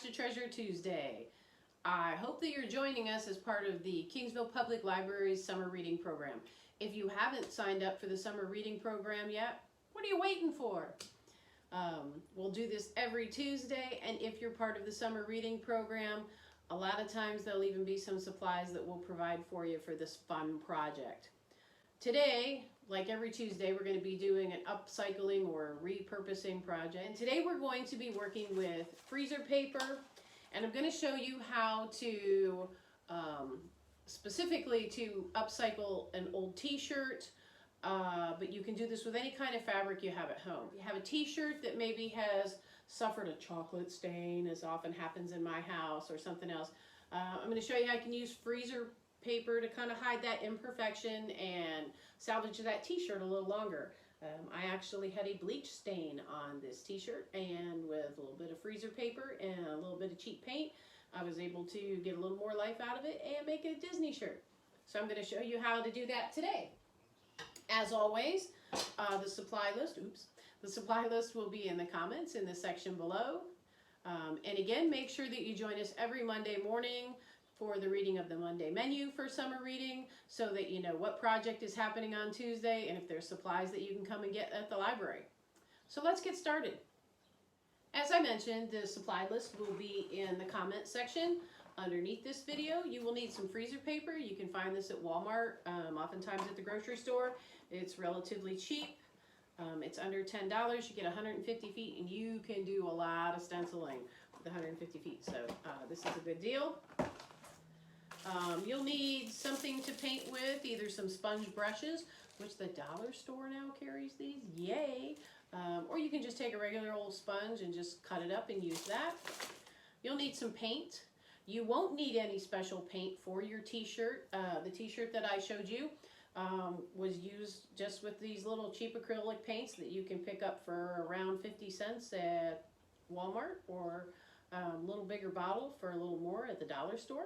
Bash to Treasure Tuesday. I hope that you're joining us as part of the Kingsville Public Library's summer reading program. If you haven't signed up for the summer reading program yet, what are you waiting for? We'll do this every Tuesday, and if you're part of the summer reading program, a lot of times there'll even be some supplies that we'll provide for you for this fun project. Today, like every Tuesday, we're going to be doing an upcycling or repurposing project. And today we're going to be working with freezer paper, and I'm going to show you how to specifically to upcycle an old t-shirt, but you can do this with any kind of fabric you have at home. You have a t-shirt that maybe has suffered a chocolate stain, as often happens in my house, or something else. I'm going to show you how I can use freezer paper to kind of hide that imperfection and salvage that t-shirt a little longer. I actually had a bleach stain on this t-shirt, and with a little bit of freezer paper and a little bit of cheap paint, I was able to get a little more life out of it and make it a Disney shirt. So I'm going to show you how to do that today. As always, the supply list will be in the comments in the section below. And again, make sure that you join us every Monday morning for the reading of the Monday menu for summer reading, so that you know what project is happening on Tuesday and if there's supplies that you can come and get at the library. So let's get started. As I mentioned, the supply list will be in the comment section underneath this video. You will need some freezer paper. You can find this at Walmart, oftentimes at the grocery store. It's relatively cheap. It's under $10. You get 150 feet, and you can do a lot of stenciling with 150 feet. So this is a good deal. You'll need something to paint with, either some sponge brushes, which the dollar store now carries these, yay, or you can just take a regular old sponge and just cut it up and use that. You'll need some paint. You won't need any special paint for your t-shirt. The t-shirt that I showed you was used just with these little cheap acrylic paints that you can pick up for around 50 cents at Walmart, or a little bigger bottle for a little more at the dollar store.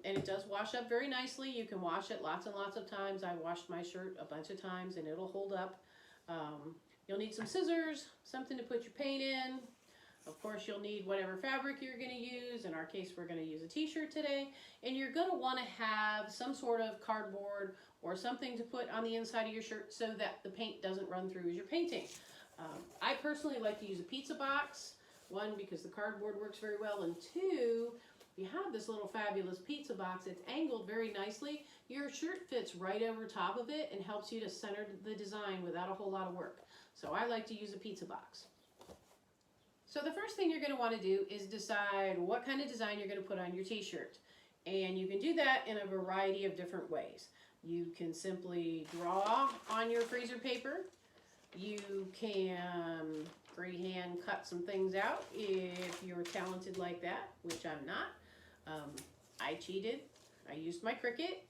And it does wash up very nicely. You can wash it lots and lots of times. I washed my shirt a bunch of times and it'll hold up. You'll need some scissors, something to put your paint in. Of course, you'll need whatever fabric you're going to use. In our case, we're going to use a t-shirt today. And you're going to want to have some sort of cardboard or something to put on the inside of your shirt so that the paint doesn't run through as you're painting. I personally like to use a pizza box. One, because the cardboard works very well, and two, you have this little fabulous pizza box. It's angled very nicely. Your shirt fits right over top of it and helps you to center the design without a whole lot of work. So I like to use a pizza box. So the first thing you're going to want to do is decide what kind of design you're going to put on your t-shirt. And you can do that in a variety of different ways. You can simply draw on your freezer paper. You can freehand cut some things out if you're talented like that, which I'm not. I cheated. I used my Cricut.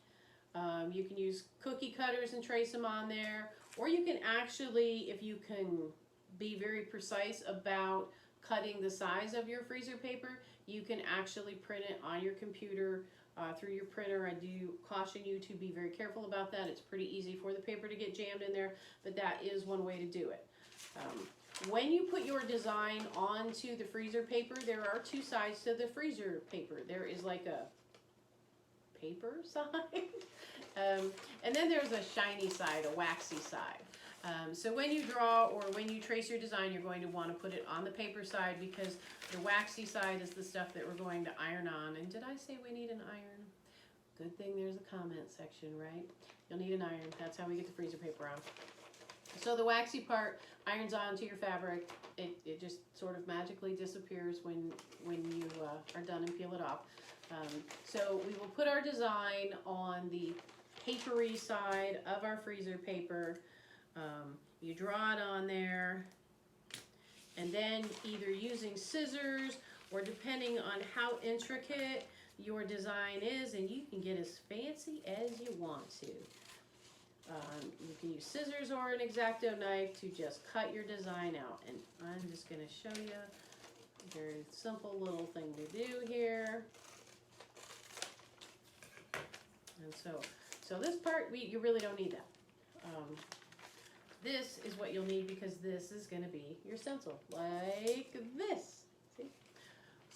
You can use cookie cutters and trace them on there, or you can actually, if you can be very precise about cutting the size of your freezer paper, you can actually print it on your computer through your printer. I do caution you to be very careful about that. It's pretty easy for the paper to get jammed in there, but that is one way to do it. When you put your design onto the freezer paper, there are two sides to the freezer paper. There is like a paper side, and then there's a shiny side, a waxy side. So when you draw or when you trace your design, you're going to want to put it on the paper side, because the waxy side is the stuff that we're going to iron on. And did I say we need an iron? Good thing there's a comment section, right? You'll need an iron. That's how we get the freezer paper on. So the waxy part irons onto your fabric. It just sort of magically disappears when you are done and peel it off. So we will put our design on the papery side of our freezer paper. You draw it on there, and then either using scissors, or depending on how intricate your design is, and you can get as fancy as you want to. You can use scissors or an X-Acto knife to just cut your design out. And I'm just going to show you a very simple little thing to do here. And so this part, you really don't need that. This is what you'll need, because this is going to be your stencil, like this. See?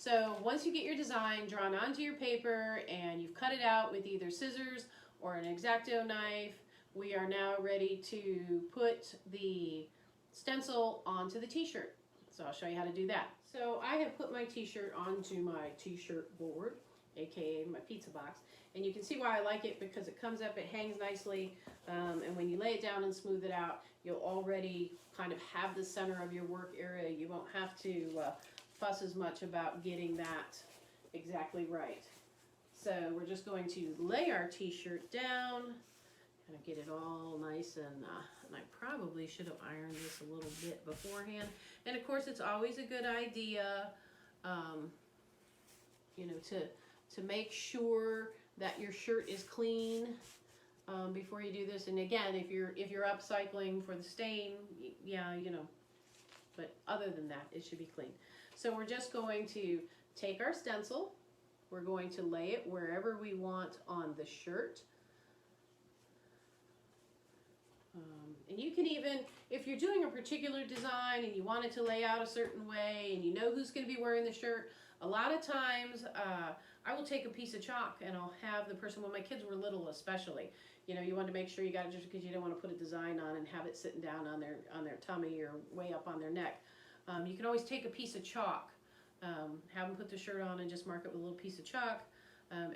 So once you get your design drawn onto your paper and you've cut it out with either scissors or an X-Acto knife, we are now ready to put the stencil onto the t-shirt. So I'll show you how to do that. So I have put my t-shirt onto my t-shirt board, aka my pizza box, and you can see why I like it, because it comes up, it hangs nicely, and when you lay it down and smooth it out, you'll already kind of have the center of your work area. You won't have to fuss as much about getting that exactly right. So we're just going to lay our t-shirt down, kind of get it all nice, and I probably should have ironed this a little bit beforehand. And of course, it's always a good idea, you know, to make sure that your shirt is clean before you do this. And again, if you're upcycling for the stain, yeah, you know, but other than that, it should be clean. So we're just going to take our stencil, we're going to lay it wherever we want on the shirt. And you can even, if you're doing a particular design and you want it to lay out a certain way and you know who's going to be wearing the shirt, a lot of times I will take a piece of chalk and I'll have the person, when my kids were little especially, you know, you want to make sure you got it, just because you don't want to put a design on and have it sitting down on their tummy or way up on their neck. You can always take a piece of chalk, have them put the shirt on and just mark it with a little piece of chalk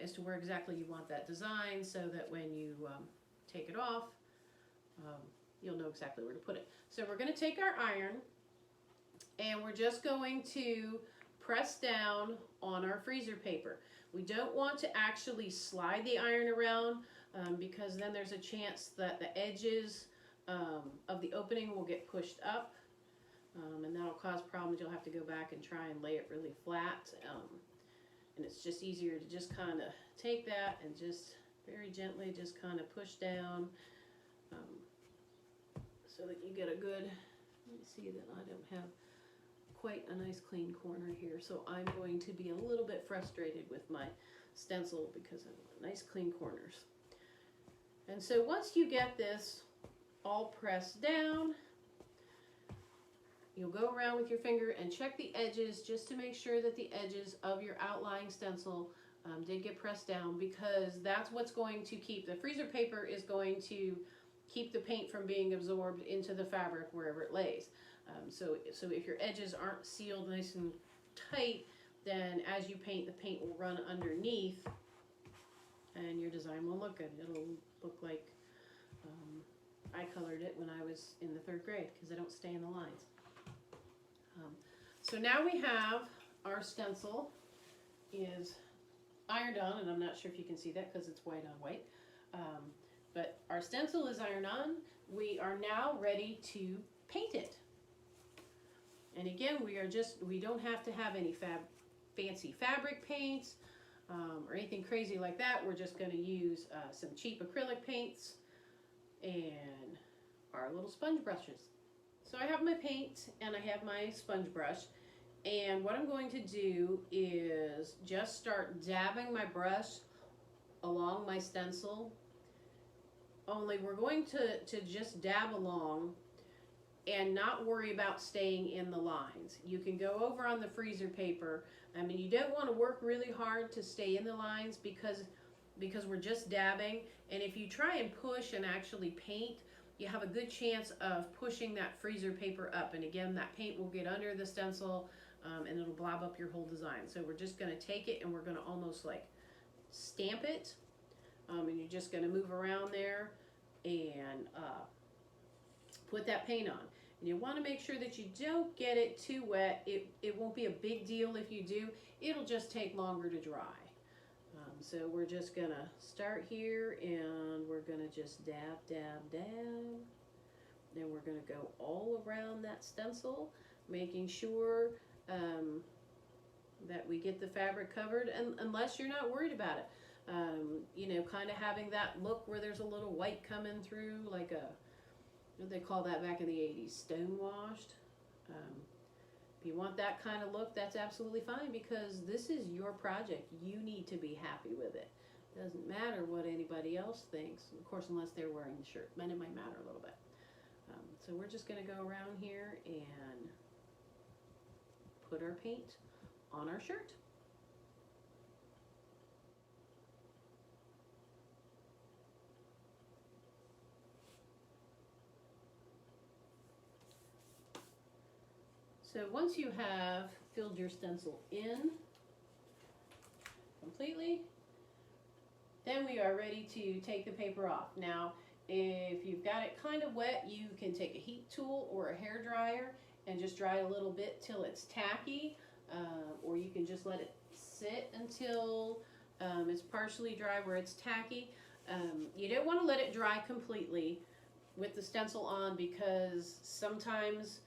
as to where exactly you want that design, so that when you take it off, you'll know exactly where to put it. So we're going to take our iron and we're just going to press down on our freezer paper. We don't want to actually slide the iron around because then there's a chance that the edges of the opening will get pushed up, and that'll cause problems. You'll have to go back and try and lay it really flat, and it's just easier to just kind of take that and just very gently just kind of push down so that you get a good, let me see that I don't have quite a nice clean corner here, so I'm going to be a little bit frustrated with my stencil because I want nice clean corners. And so once you get this all pressed down, you'll go around with your finger and check the edges just to make sure that the edges of your outlying stencil did get pressed down, because that's what's going to keep, the freezer paper is going to keep the paint from being absorbed into the fabric wherever it lays. So if your edges aren't sealed nice and tight, then as you paint, the paint will run underneath and your design won't look good. It'll look like I colored it when I was in the 3rd grade, because I don't stay in the lines. So now we have our stencil is ironed on, and I'm not sure if you can see that because it's white on white. But our stencil is ironed on. We are now ready to paint it. And again, we don't have to have any fancy fabric paints or anything crazy like that. We're just going to use some cheap acrylic paints and our little sponge brushes. So I have my paint and I have my sponge brush. And what I'm going to do is just start dabbing my brush along my stencil. Only we're going to just dab along and not worry about staying in the lines. You can go over on the freezer paper. I mean, you don't want to work really hard to stay in the lines because we're just dabbing. And if you try and push and actually paint, you have a good chance of pushing that freezer paper up. And again, that paint will get under the stencil and it'll blob up your whole design. So we're just going to take it and we're going to almost like stamp it. And you're just going to move around there and put that paint on. And you want to make sure that you don't get it too wet. It won't be a big deal if you do. It'll just take longer to dry. So we're just going to start here and we're going to just dab, dab, dab. Then we're going to go all around that stencil, making sure that we get the fabric covered, and unless you're not worried about it. You know, kind of having that look where there's a little white coming through, like a, what did they call that back in the 80s? Stonewashed. If you want that kind of look, that's absolutely fine, because this is your project. You need to be happy with it. It doesn't matter what anybody else thinks, of course, unless they're wearing the shirt. Then it might matter a little bit. So we're just going to go around here and put our paint on our shirt. So once you have filled your stencil in completely, then we are ready to take the paper off. Now, if you've got it kind of wet, you can take a heat tool or a hair dryer and just dry a little bit till it's tacky, or you can just let it sit until it's partially dry where it's tacky. You don't want to let it dry completely with the stencil on, because sometimes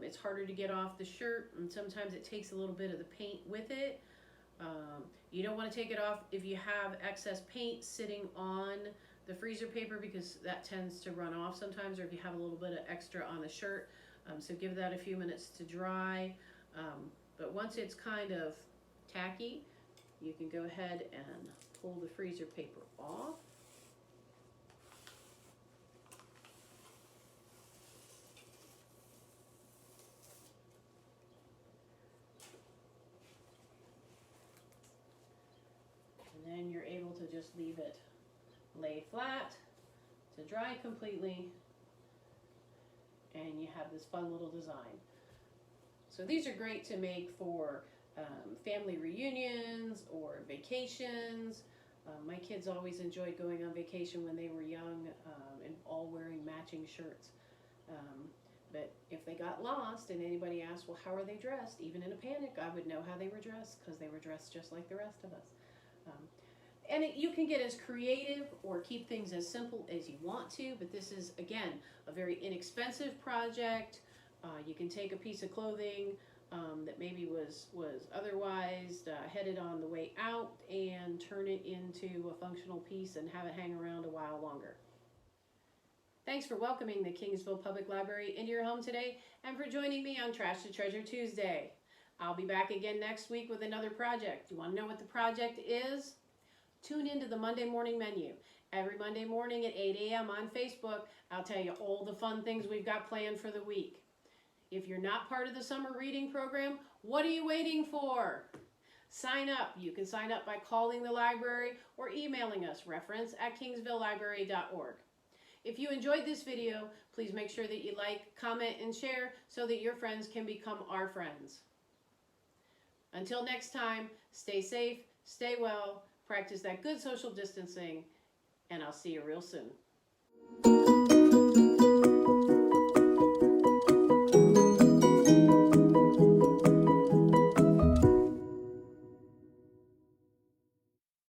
it's harder to get off the shirt, and sometimes it takes a little bit of the paint with it. You don't want to take it off if you have excess paint sitting on the freezer paper, because that tends to run off sometimes, or if you have a little bit of extra on the shirt. So give that a few minutes to dry. But once it's kind of tacky, you can go ahead and pull the freezer paper off. And then you're able to just leave it lay flat to dry completely, and you have this fun little design. So these are great to make for family reunions or vacations. My kids always enjoyed going on vacation when they were young, and all wearing matching shirts. But if they got lost and anybody asked, well, how are they dressed? Even in a panic, I would know how they were dressed, because they were dressed just like the rest of us. You can get as creative or keep things as simple as you want to, but this is, again, a very inexpensive project. You can take a piece of clothing that maybe was otherwise headed on the way out and turn it into a functional piece and have it hang around a while longer. Thanks for welcoming the Kingsville Public Library into your home today, and for joining me on Trash to Treasure Tuesday. I'll be back again next week with another project. You want to know what the project is? Tune into the Monday morning menu. Every Monday morning at 8 a.m. on Facebook, I'll tell you all the fun things we've got planned for the week. If you're not part of the summer reading program, what are you waiting for? Sign up. You can sign up by calling the library or emailing us, reference@kingsvillelibrary.org. If you enjoyed this video, please make sure that you like, comment, and share so that your friends can become our friends. Until next time, stay safe, stay well, practice that good social distancing, and I'll see you real soon.